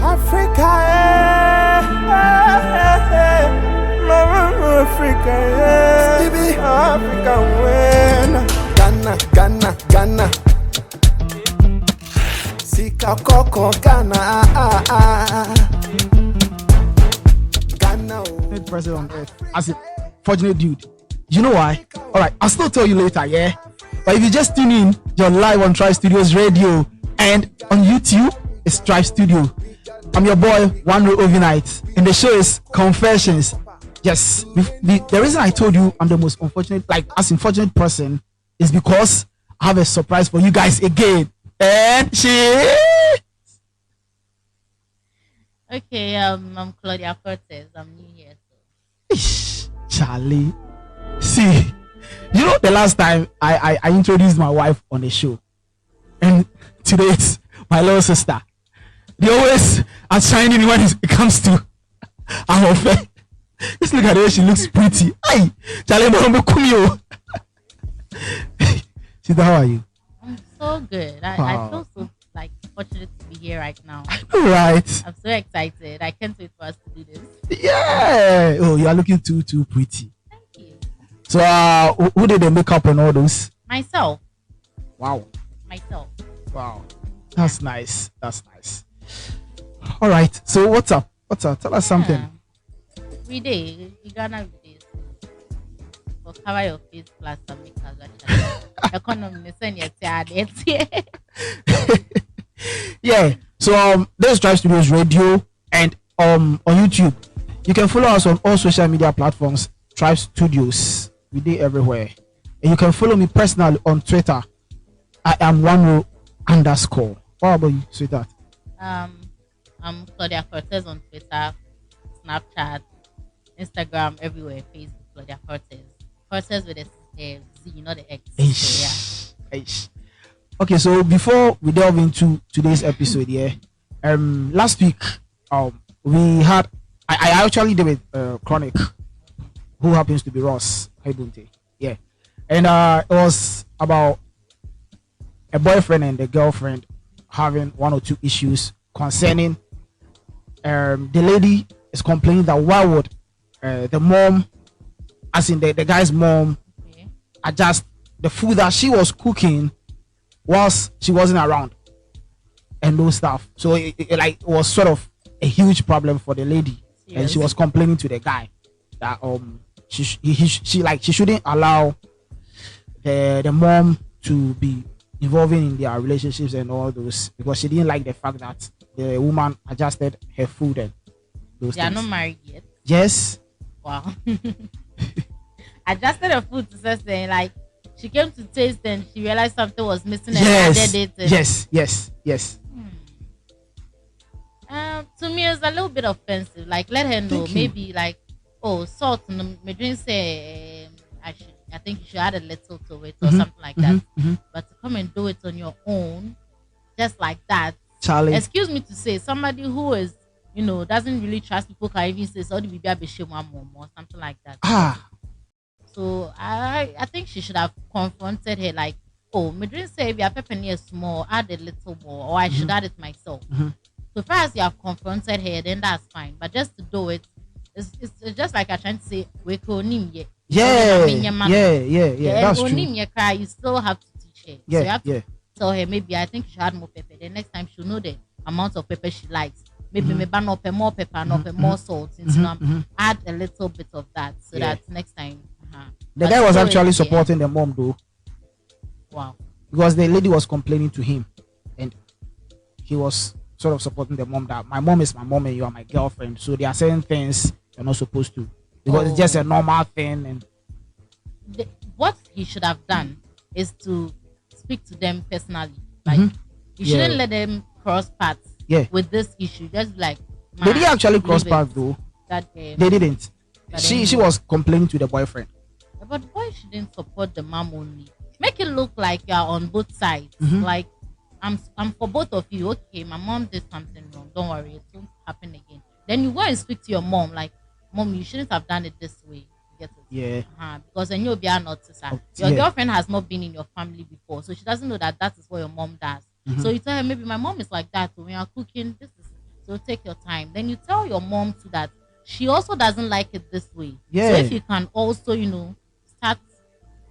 Africa, Africa, Africa, when Ghana, Sika Coco, Ghana, Ghana. President on earth as a fortunate dude. You know why? Alright, I'll still tell you later, yeah? But if you just tune in, you're live on Trybe Studios Radio and on YouTube, it's Trybe Studio. I'm your boy, Oneroll overnight, and the show is Confessions. Yes, the reason I told you I'm the most unfortunate, like as unfortunate person, is because I have a surprise for you guys again. And Okay, I'm Claudia Cortez. I'm new here. Charlie, see, you know the last time I introduced my wife on the show, and today it's my little sister. They always are shining when it comes to our affair. Just look at her, she looks pretty. Hey, Charlie, Sister, how are you? I'm so good. I feel so like fortunate to be here right now. Right. I'm so excited. I can't wait for us to do this. Yeah. Oh, you are looking too pretty. Thank you. So, who did the makeup and all those? Myself. Wow. Myself. Wow. That's nice. That's nice. All right. So, what's up? Tell us something. Every day, you gonna every day. So cover your face plus some makeup. Economy, send your tired. Yeah. So this is Trybe Studios Radio and on YouTube. You can follow us on all social media platforms. Trybe Studios. We do everywhere. And you can follow me personally on Twitter. I am Oneroll _. What about you, sweetheart? I'm Claudia Cortez on Twitter, Snapchat, Instagram, everywhere. Facebook, Claudia Cortez. Cortez with a Z, not the X. So, yeah. Okay, so before we delve into today's episode, last week, we had I actually did with Chronic, who happens to be Ross Hebunte, and it was about a boyfriend and a girlfriend having one or two issues concerning. The lady is complaining that why would the mom, as in the guy's mom, adjust the food that she was cooking whilst she wasn't around and those stuff. So it was sort of a huge problem for the lady. Yes. And she was complaining to the guy that she shouldn't allow the mom to be involving in their relationships and all those, because she didn't like the fact that the woman adjusted her food and those they things. Are not married yet. Yes. Wow. Adjusted her food to something like she came to taste and she realized something was missing and added it. Yes. To me it's a little bit offensive. Like let her know, maybe like, oh, salt and my drink say I think you should add a little to it or something like that. But to come and do it on your own, just like that. Charlie. Excuse me to say, somebody who is, doesn't really trust people can even say so or something like that. So I think she should have confronted her like, oh, my drink say if you are pepper small, add a little more, or I should add it myself. So far as you have confronted her, then that's fine. But just to do it, it's just like I'm trying to say, we can Yeah, that's true. You still have to teach her. So you have to tell her, maybe I think she should add more pepper. The next time she'll know the amount of pepper she likes. Maybe not pay more pepper, not pay more salt. Add a little bit of that so that next time. The guy was actually supporting the mom though. Wow. Because the lady was complaining to him and he was sort of supporting the mom that my mom is my mom and you are my girlfriend. So there are certain things you're not supposed to. Because it's just a normal thing. And what he should have done is to speak to them personally. Like you shouldn't let them cross paths with this issue. Just like they didn't actually cross paths though. They didn't. She was complaining to the boyfriend. But the boy shouldn't support the mom only. Make it look like you're on both sides. Like I'm for both of you. Okay, my mom did something wrong. Don't worry, it won't happen again. Then you go and speak to your mom like, Mom, you shouldn't have done it this way. Get it? Yeah. Because then you'll be an autistic. Your girlfriend has not been in your family before, so she doesn't know that is what your mom does. So you tell her, maybe my mom is like that. When you're cooking, this is So take your time. Then you tell your mom too that she also doesn't like it this way. Yeah. So if you can also, start,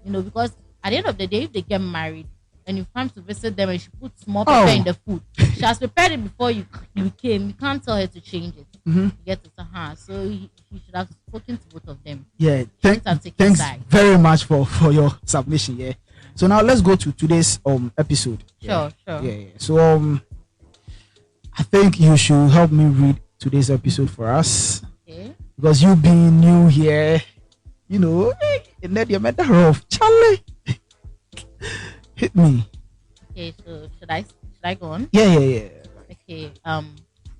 because at the end of the day, if they get married and you come to visit them and she puts more pepper in the food, she has prepared it before you came. You can't tell her to change it. You get it to her. So you should have spoken to both of them. Yeah. Thanks very much for your submission. Yeah. So now let's go to today's episode. Sure. Yeah. So I think you should help me read today's episode for us. Okay. Because you being new here, and then you met rough. Charlie. Hit me. Okay, so should I go on? Yeah. Okay.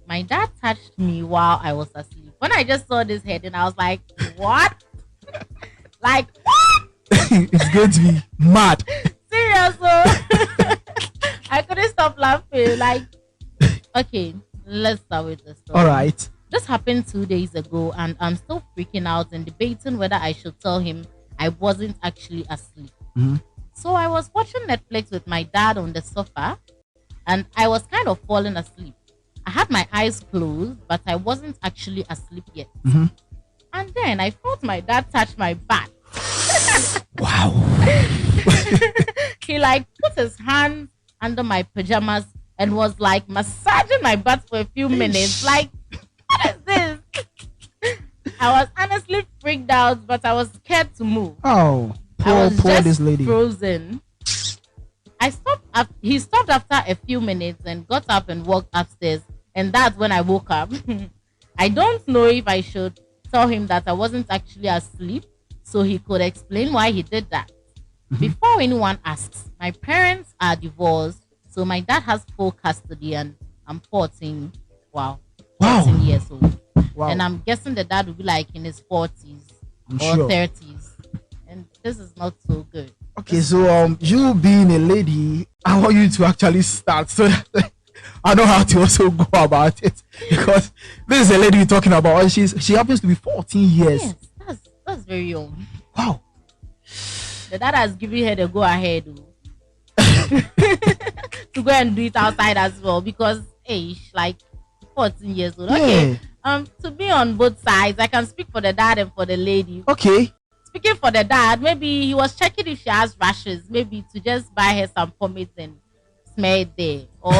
My dad touched me while I was asleep. When I just saw this head, and I was like, "What? Like what?" It's going to be mad. Serious? I couldn't stop laughing. Like, okay, let's start with this story. All right. This happened 2 days ago, and I'm still freaking out and debating whether I should tell him I wasn't actually asleep. So I was watching Netflix with my dad on the sofa, and I was kind of falling asleep. I had my eyes closed, but I wasn't actually asleep yet. And then I felt my dad touch my back. Wow. He put his hands under my pajamas and was massaging my butt for a few minutes. Like, what is this? I was honestly freaked out, but I was scared to move. Oh, poor this lady. Frozen. He stopped after a few minutes and got up and walked upstairs. And that's when I woke up. I don't know if I should tell him that I wasn't actually asleep so he could explain why he did that. Before anyone asks, my parents are divorced, so my dad has full custody and I'm 14. Wow. 14 years old. Wow. And I'm guessing the dad will be in his 40s or sure. 30s. And this is not so good. Okay, so you being a lady, I want you to actually start so that I know how to also go about it, because this is a lady we're talking about, and she happens to be 14 years. Yes, that's very young. Wow. The dad has given her the go ahead to go and do it outside as well, because she's 14 years old. Okay. Yeah. To be on both sides, I can speak for the dad and for the lady. Okay. Speaking for the dad, maybe he was checking if she has rashes, maybe to just buy her some pomade and smear it there. Or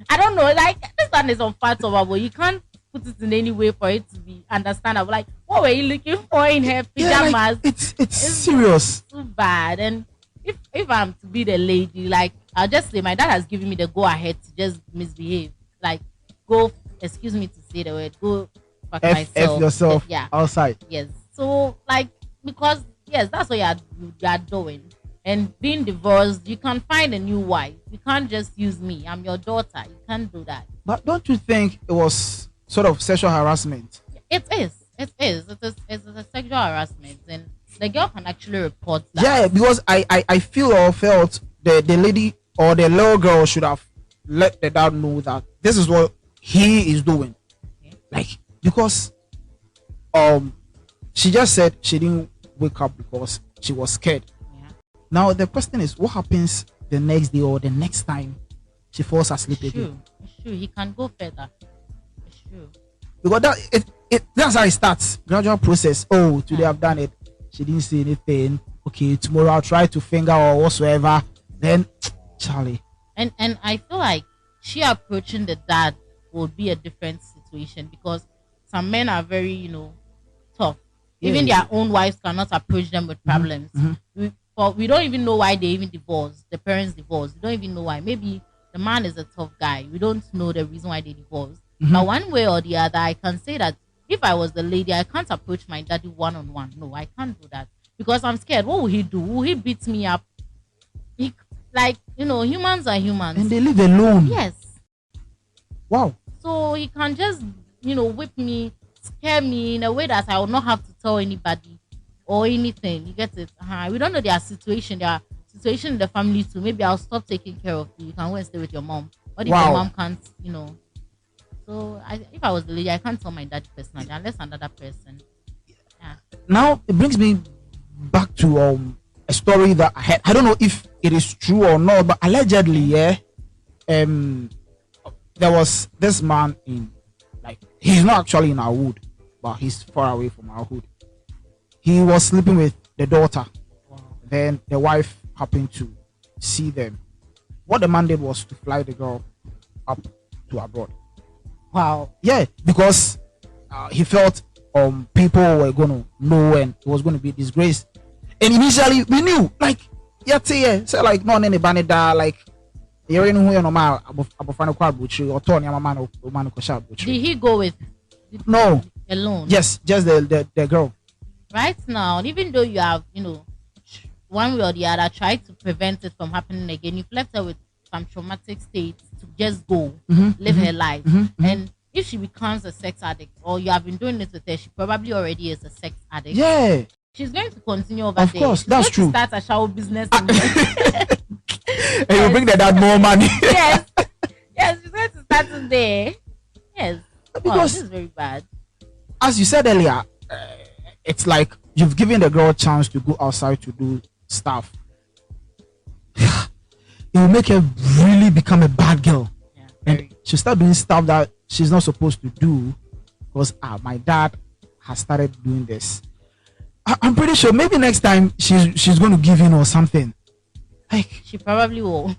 I don't know, this one is unfathomable. You can't put it in any way for it to be understandable. What were you looking for in her pajamas? Yeah, it's serious. Too bad. And if I'm to be the lady, I'll just say my dad has given me the go ahead to just misbehave. Go, excuse me to say the word, go fuck myself. F yourself outside. Yes. So because yes, that's what you are doing. And being divorced, you can find a new wife. You can't just use me. I'm your daughter. You can't do that. But don't you think it was sort of sexual harassment? It is. It's a sexual harassment, and the girl can actually report that. Yeah, because I feel or felt the lady or the little girl should have let the dad know that this is what he is doing. Okay. Because she just said she didn't wake up because she was scared. Now the question is, what happens the next day or the next time she falls asleep again? It's true. He can go further. It's true. Because that's how it starts. Gradual process. Oh, today I've done it. She didn't say anything. Okay, tomorrow I'll try to finger or whatsoever. Then, Charlie. And I feel like she approaching the dad would be a different situation, because some men are very, tough. Even their own wives cannot approach them with problems. We don't even know why they even divorced. The parents divorced. We don't even know why. Maybe the man is a tough guy. We don't know the reason why they divorced. But one way or the other, I can say that if I was the lady, I can't approach my daddy one-on-one. No, I can't do that, because I'm scared. What will he do? Will he beat me up? Humans are humans. And they live alone. Yes. Wow. So he can just, whip me, scare me in a way that I will not have to tell anybody or anything. You get it? We don't know their situation in the family too. Maybe I'll stop taking care of you. You can go and stay with your mom. What if your mom can't, So if I was the lady, I can't tell my dad personally unless another person. Yeah. Now it brings me back to a story that I had. I don't know if it is true or not, but allegedly, there was this man in like he's not actually in our hood, but he's far away from our hood. He was sleeping with the daughter. Wow. Then the wife happened to see them. What the man did was to fly the girl up to abroad. Wow. Yeah, because he felt people were gonna know and it was gonna be disgraced. And initially we knew, like, so like no any banida, like you already know normal Did he go with no alone? Yes, just the girl. Right now, even though you have, one way or the other tried to prevent it from happening again, you've left her with some traumatic states to just go live her life. And if she becomes a sex addict, or you have been doing it with her, she probably already is a sex addict. Yeah, she's going to continue over of there. Course, she's that's going true. To start a shower business. And you bring the dad more money. Yes, yes, she's going to start it there. Yes, because this is very bad. As you said earlier, it's like you've given the girl a chance to go outside to do stuff. It will make her really become a bad girl. Yeah, and she'll start doing stuff that she's not supposed to do because my dad has started doing this. I'm pretty sure maybe next time she's going to give in or something. Like she probably will.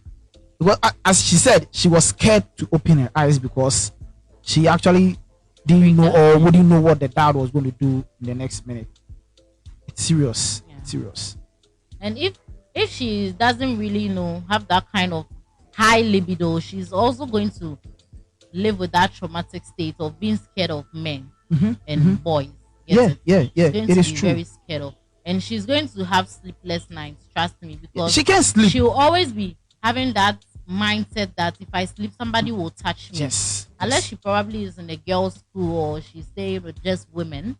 Well, as she said, she was scared to open her eyes because she actually didn't know or wouldn't know what the dad was going to do in the next minute. It's serious. Yeah. It's serious. And if she doesn't really have that kind of high libido, she's also going to live with that traumatic state of being scared of men and boys. Yeah. It is true. Very scared of, and she's going to have sleepless nights. Trust me, because she can't sleep. She'll always be having that mindset that if I sleep, somebody will touch me. Yes. Unless she probably is in a girls' school or she's staying with just women.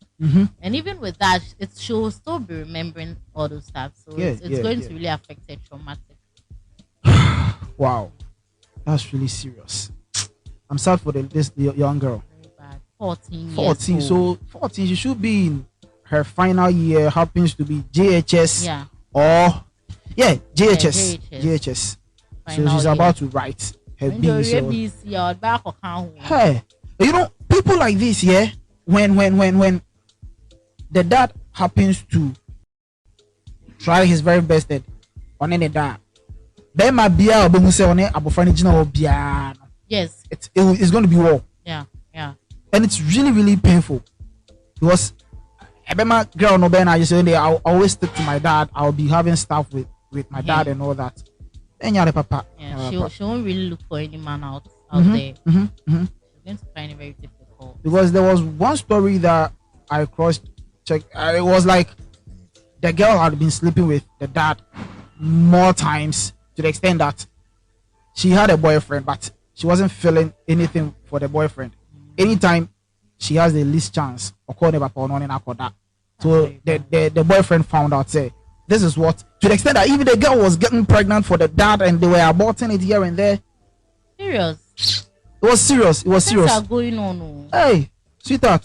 And even with that, she'll still be remembering all those stuff. So it's going to really affect her traumatic. Wow, that's really serious. I'm sad for this young girl. Very bad. 14. 14. So 14, she should be in her final year. Happens to be JHS. Yeah. Or JHS. Yeah, JHS. Final so she's year. about to write her BC. Hey, people like this, yeah. When the dad happens to try his very best on any dad, then my beer or say on yes, it's going to be war. Yeah. And it's really, really painful because my girl no ben I just say I'll always stick to my dad. I'll be having stuff with my dad and all that. And papa. Yeah, she won't really look for any man out there. She's going to find it very difficult. Because there was one story that I cross-checked. It was like the girl had been sleeping with the dad more times to the extent that she had a boyfriend, but she wasn't feeling anything for the boyfriend. Anytime she has the least chance, so the boyfriend found out, say, this is what, to the extent that even the girl was getting pregnant for the dad and they were aborting it here and there. Serious? It was serious. It was serious. Things are going on. Hey, sweetheart.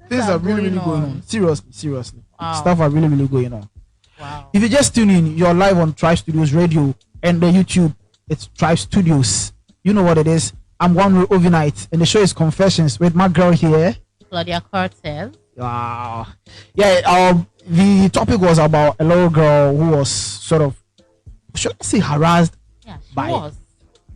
Things are really going on. Seriously. Wow. Stuff are really going on. Wow. If you just tune in, you're live on Trybe Studios Radio and the YouTube. It's Trybe Studios. You know what it is. I'm one overnight, and the show is Confessions with my girl here, Claudia Cortez. Wow. Yeah. The topic was about a little girl who was sort of, should I say, harassed by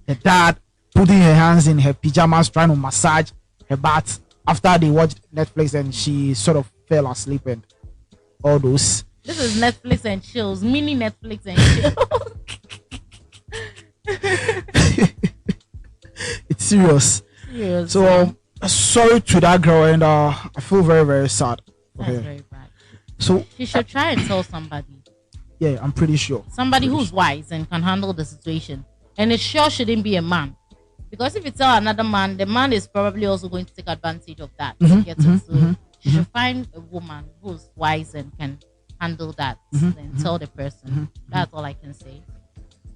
her dad, putting her hands in her pajamas, trying to massage her butt after they watched Netflix, and she sort of fell asleep and all those. This is Netflix and chills, mini Netflix and chills. It's serious. So sorry to that girl, and I feel very, very sad. That's very bad. So she should try and tell somebody. Yeah, I'm pretty sure. Somebody who's wise and can handle the situation. And it sure shouldn't be a man. Because if you tell another man, the man is probably also going to take advantage of that. So she should find a woman who's wise and can handle that and tell the person. That's all I can say.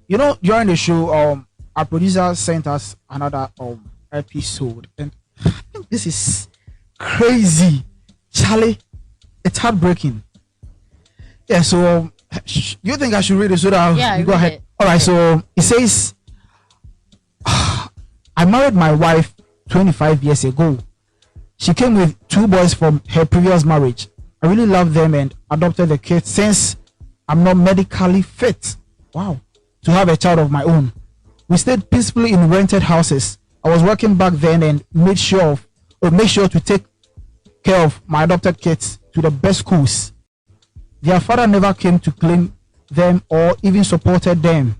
During the show, our producer sent us another episode, and this is crazy, Charlie. It's heartbreaking. Yeah. So you think I should read it so that you go ahead? All right. So it says, I married my wife 25 years ago. She came with 2 boys from her previous marriage. I really love them and adopted the kids since I'm not medically fit. Wow. To have a child of my own. We stayed peacefully in rented houses. I was working back then and made sure to take care of my adopted kids to the best schools. Their father never came to claim them or even supported them.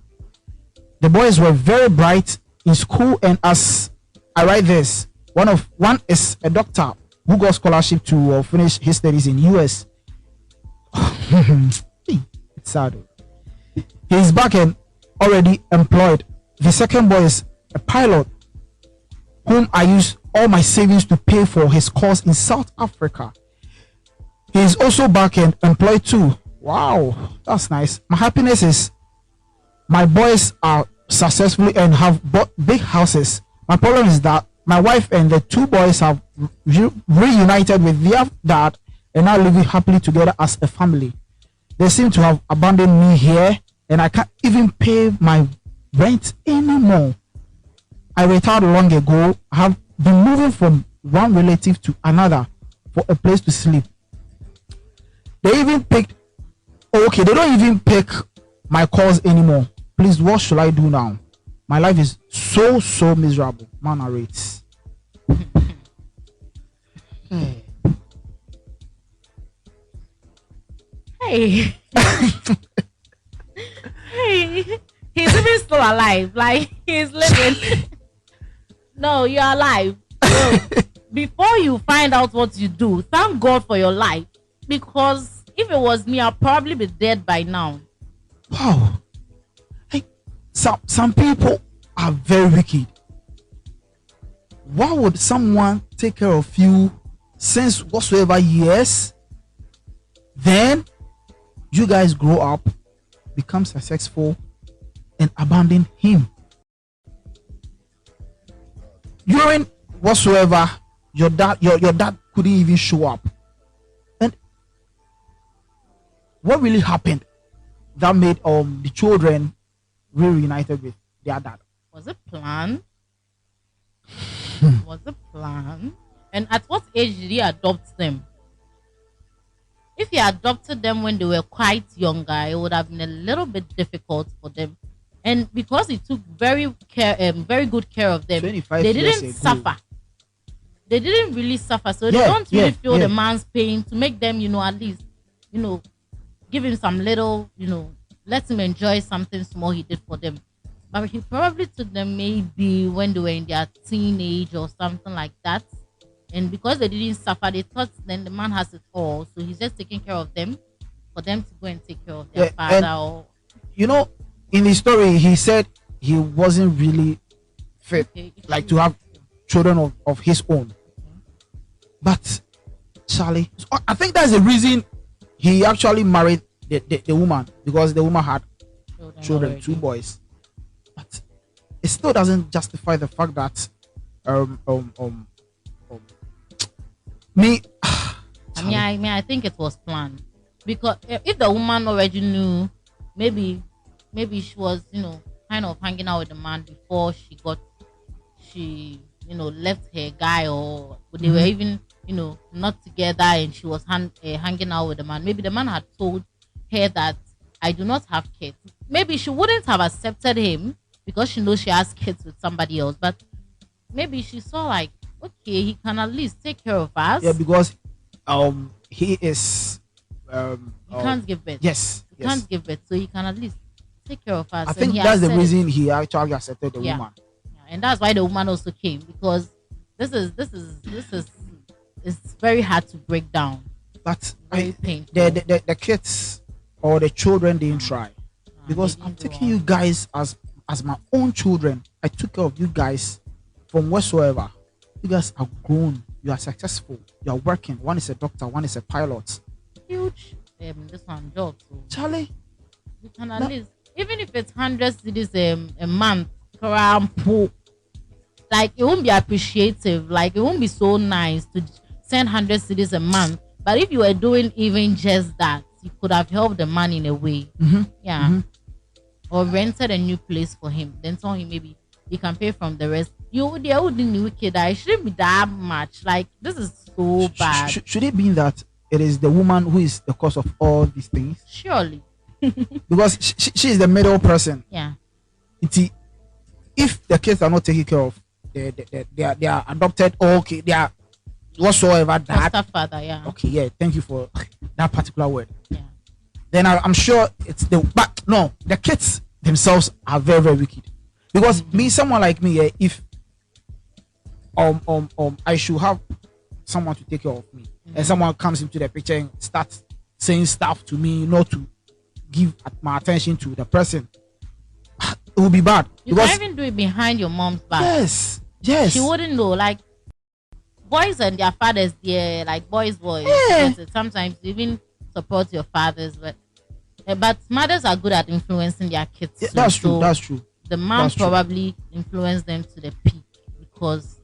The boys were very bright in school, and as I write this, one is a doctor who got scholarship to finish his studies in US. It's sad. He is back and already employed. The second boy is a pilot whom I use all my savings to pay for his course in South Africa. He is also back and employed too. Wow, that's nice. My happiness is my boys are successfully and have bought big houses. My problem is that my wife and the 2 boys have reunited with their dad and now living happily together as a family. They seem to have abandoned me here, and I can't even pay my rent anymore. I retired long ago. I have been moving from one relative to another for a place to sleep. They don't even pick my calls anymore. Please, what should I do now? My life is so miserable. Man, I rate. Hey. Hey. He's even still alive. Like, he's living. No, you're alive. So, before you find out what you do, thank God for your life. Because if it was me, I'd probably be dead by now. Wow. Hey, some people are very wicked. Why would someone take care of you since whatsoever years? Then you guys grow up, become successful, and abandon him. During whatsoever, your dad couldn't even show up. And what really happened that made the children reunited with their dad? Was it planned? Was it planned? And at what age did he adopt them? If he adopted them when they were quite younger, it would have been a little bit difficult for them. And because he took very good care of them, they didn't suffer. They didn't really suffer, so they don't really feel the man's pain to make them, at least, give him some little, let him enjoy something small he did for them. But he probably took them maybe when they were in their teenage or something like that. And because they didn't suffer, they thought then the man has it all. So he's just taking care of them for them to go and take care of their father. In the story, he said he wasn't really fit, to have children of his own. But Charlie, I think that's the reason he actually married the woman, because the woman had children, 2 boys. But it still doesn't justify the fact that I think it was planned, because if the woman already knew, maybe she was kind of hanging out with the man before she left her guy, or they were even not together, and she was hanging out with the man. Maybe the man had told her that I do not have kids. Maybe she wouldn't have accepted him because she knows she has kids with somebody else. But maybe she saw like, okay, he can at least take care of us. Yeah, because he is he can't give birth. Yes, he can't give birth, so he can at least take care of us. I think that's the reason he actually accepted the woman. Yeah, and that's why the woman also came, because this is it's very hard to break down. But very painful. The kids or the children didn't try, because I'm taking you guys as my own children. I took care of you guys from whatsoever. You guys are grown. You are successful. You are working. One is a doctor. One is a pilot. Huge. This one job. So Charlie, you can at least, even if it's 100 cedis a month, like it won't be appreciative. Like it won't be so nice to send 100 cedis a month. But if you were doing even just that, you could have helped the man in a way. Yeah. Or rented a new place for him. Then told him maybe you can pay from the rest You they wouldn't wicked. It shouldn't be that much. Like this is so bad. Should it be that it is the woman who is the cause of all these things? Surely. Because she is the middle person. Yeah. If the kids are not taken care of, they are adopted. Okay, they are whatsoever that. Foster father, yeah. Okay, yeah. Thank you for that particular word. Yeah. Then I'm sure it's but no, the kids themselves are very, very wicked. Because me, someone like me, yeah, if I should have someone to take care of me, and someone comes into the picture and starts saying stuff to me, not to give my attention to the person, it will be bad. You can't even do it behind your mom's back. Yes. She wouldn't know. Like boys and their fathers, they're like boys. Yeah. Sometimes you even support your fathers, but mothers are good at influencing their kids. Yeah, that's true. That's true. The mom probably influenced them to the peak because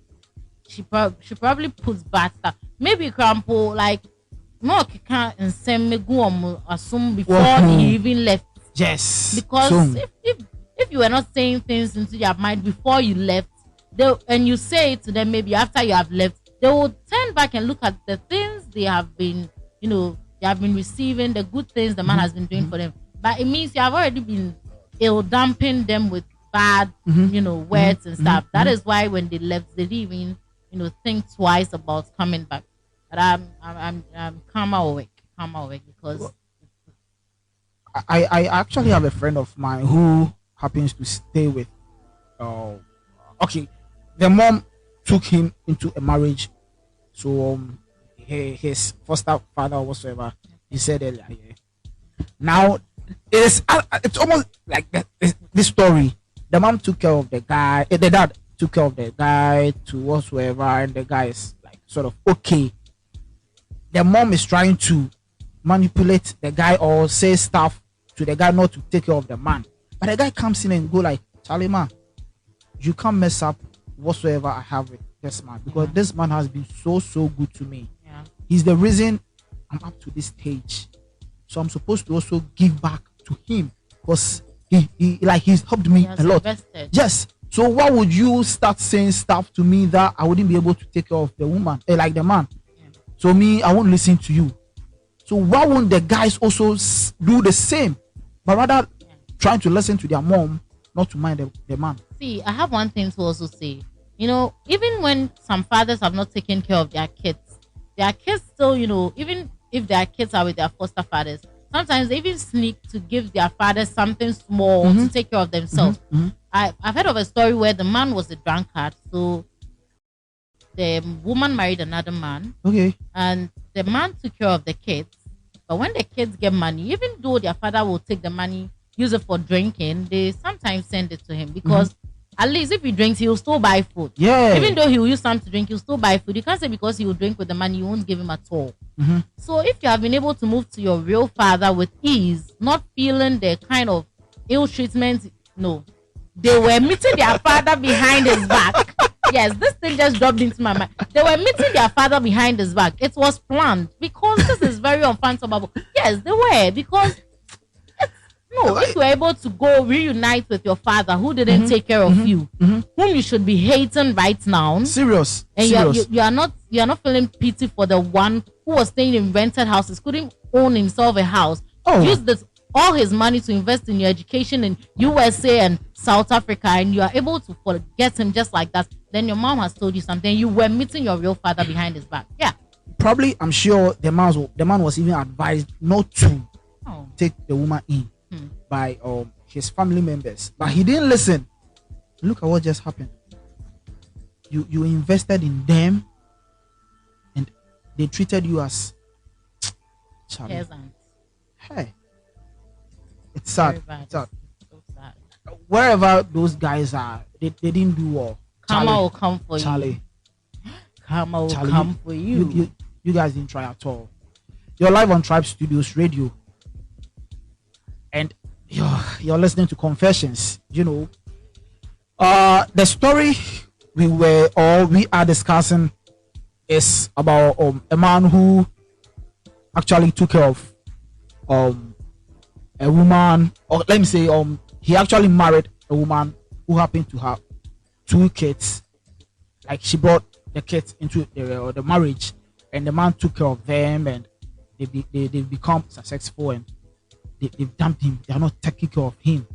she probably puts bad stuff. Maybe grandpa like no can't and send me go assume before he even left. Yes. Because if you were not saying things into their mind before you left, and you say it to them maybe after you have left, they will turn back and look at the things they have been, they have been receiving, the good things the man has been doing for them. But it means you have already been ill-dumping them with bad, words and stuff. That is why when they left, they didn't even, think twice about coming back. But I'm calmer awake because I actually have a friend of mine who happens to stay with. Okay, the mom took him into a marriage, so his foster father or whatsoever he said earlier. Yeah. Now it's almost like this story. The mom took care of the guy. The dad took care of the guy to whatsoever, and the guy is like sort of okay. The mom is trying to manipulate the guy or say stuff to the guy not to take care of the man, but the guy comes in and go like, "Charlie man, you can't mess up whatsoever I have with this man because this man has been so good to me. Yeah. He's the reason I'm up to this stage, so I'm supposed to also give back to him because he's helped me a lot." Invested. Yes. So why would you start saying stuff to me that I wouldn't be able to take care of the woman, like the man? Yeah. So me, I won't listen to you. So why won't the guys also do the same, but rather trying to listen to their mom, not to mind the man? See, I have one thing to also say. Even when some fathers have not taken care of their kids still, even if their kids are with their foster fathers, sometimes they even sneak to give their fathers something small to take care of themselves. I've heard of a story where the man was a drunkard, so the woman married another man. Okay. And the man took care of the kids. But when the kids get money, even though their father will take the money, use it for drinking, they sometimes send it to him because at least if he drinks, he will still buy food. Yeah. Even though he will use some to drink, he'll still buy food. You can't say because he will drink with the money, you won't give him at all. So if you have been able to move to your real father with ease, not feeling the kind of ill treatment, no. They were meeting their father behind his back. Yes, this thing just dropped into my mind. They were meeting their father behind his back. It was planned because this is very unfathomable. Yes, they were because if you were able to go reunite with your father who didn't take care of you, whom you should be hating right now, serious, and you are not feeling pity for the one who was staying in rented houses, couldn't own himself a house, use all his money to invest in your education in USA and South Africa, and you are able to forget him just like that, then your mom has told you something. You were meeting your real father behind his back. Yeah. Probably, I'm sure the man was even advised not to take the woman in by his family members, but he didn't listen. Look at what just happened. You invested in them, and they treated you as peasants. Hey. It's sad. It's sad. So sad. Wherever those guys are, they didn't do well. Karma will come for you. Karma will come for you. You guys didn't try at all. You're live on Trybe Studios Radio, and you're listening to Confessions. The story we are discussing is about a man who actually took care of a woman, or let me say he actually married a woman who happened to have 2 kids, like she brought the kids into the marriage, and the man took care of them, and they've become successful, and they've dumped him. They are not taking care of him.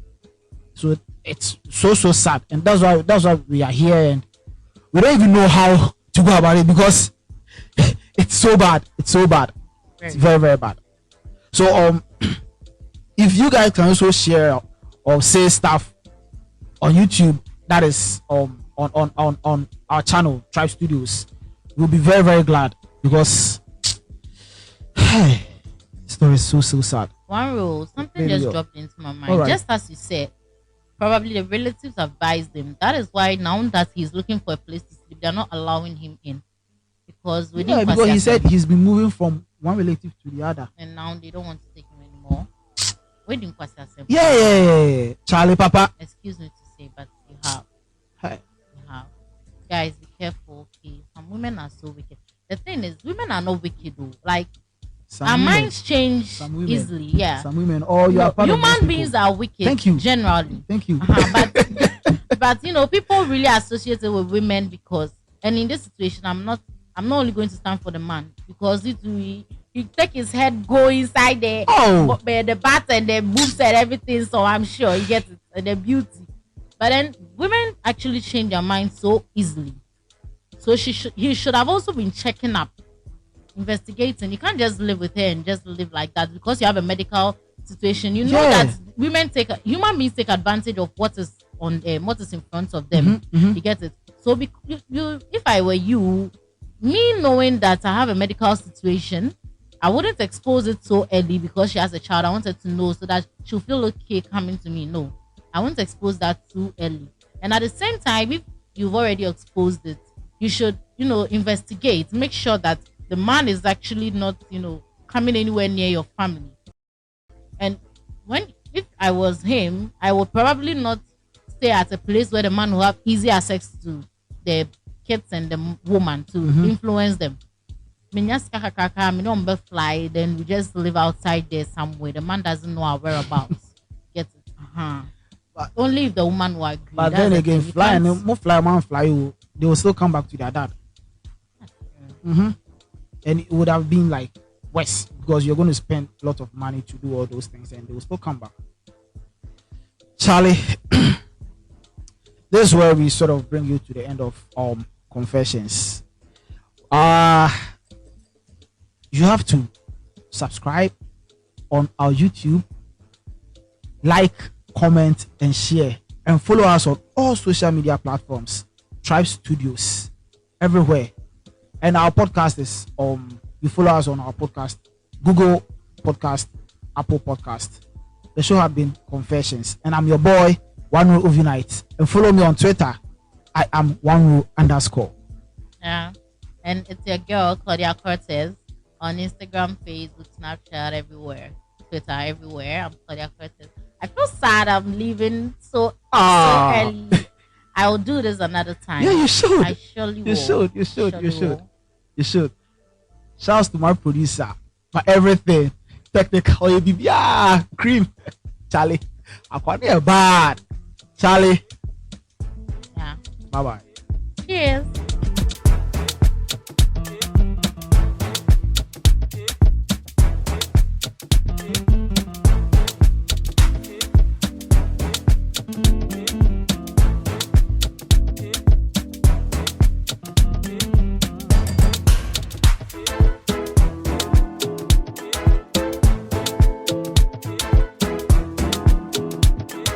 So it's so sad, and that's why we are here, and we don't even know how to go about it because it's so bad. It's so bad. It's very, very bad. So if you guys can also share or say stuff on YouTube that is on our channel Trybe Studios, we'll be very, very glad because the story is so sad. One rule, something just dropped into my mind. Right. Just as you said, probably the relatives advised him. That is why now that he's looking for a place to sleep, they're not allowing him in. Because he said he's been moving from one relative to the other. And now they don't want to take him anymore. Yeah. Charlie Papa. Excuse me to say, but you have. Hi. You have. Guys, be careful, okay? Some women are so wicked. The thing is, women are not wicked though. Like, our minds change easily. Yeah. Some women, you are part of human beings are wicked. Thank you. Generally. Thank you. But people really associate it with women because, and in this situation, I'm not only going to stand for the man because he take his head, go inside the bat and the boobs and everything. So I'm sure he gets it, and the beauty. But then women actually change their minds so easily. So he should have also been checking up, investigating. You can't just live with her and just live like that because you have a medical situation. You know that human beings take advantage of what is what is in front of them. You get it. So if I were you, me knowing that I have a medical situation, I wouldn't expose it so early because she has a child. I wanted to know so that she'll feel okay coming to me. No, I won't expose that too early. And at the same time, if you've already exposed it, you should, investigate. Make sure that the man is actually not, coming anywhere near your family. And if I was him, I would probably not stay at a place where the man will have easy access to the kids and the woman to influence them. Fly, then we just live outside there somewhere. The man doesn't know our whereabouts. Get it? But only if the woman will agree. But then again, they will still come back to their dad. And it would have been like worse because you're going to spend a lot of money to do all those things, and they will still come back. Charlie, this is where we sort of bring you to the end of confessions. You have to subscribe on our YouTube, like, comment, and share, and follow us on all social media platforms. Trybe Studios everywhere. And our podcast is you follow us on our podcast, Google Podcast, Apple Podcast. The show have been Confessions, and I'm your boy Oneroll Overnight, and follow me on Twitter. I am Oneroll_. Yeah, and it's your girl Claudia Cortez on Instagram, Facebook, Snapchat, everywhere, Twitter, everywhere. I'm Claudia Cortez. I feel sad I'm leaving so early. I will do this another time. Yeah, you should. I surely will. You should. Shouts to my producer for everything. Technical, cream. Charlie, I can't hear bad. Charlie. Yeah. Bye-bye. Cheers.